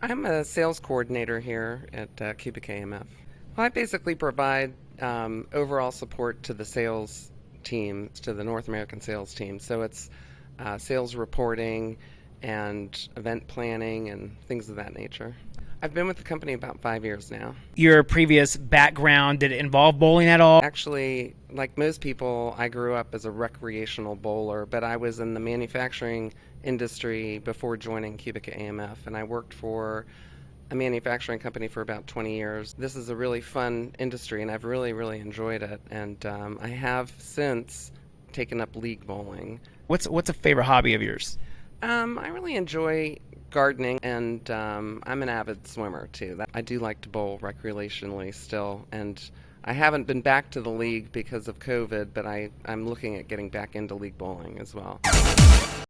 I'm a sales coordinator here at Cubic AMF. Well, I basically provide overall support to the sales team, to the North American sales team. So it's sales reporting and event planning and things of that nature. I've been with the company about 5 years now. Your previous background, did it involve bowling at all? Actually, like most people, I grew up as a recreational bowler, but I was in the manufacturing industry before joining Cubic AMF, and I worked for a manufacturing company for about 20 years. This is a really fun industry, and I've really enjoyed it. And I have since taken up league bowling. What's a favorite hobby of yours? I really enjoy gardening, and I'm an avid swimmer too. I do like to bowl recreationally still, and I haven't been back to the league because of COVID, but I'm looking at getting back into league bowling as well.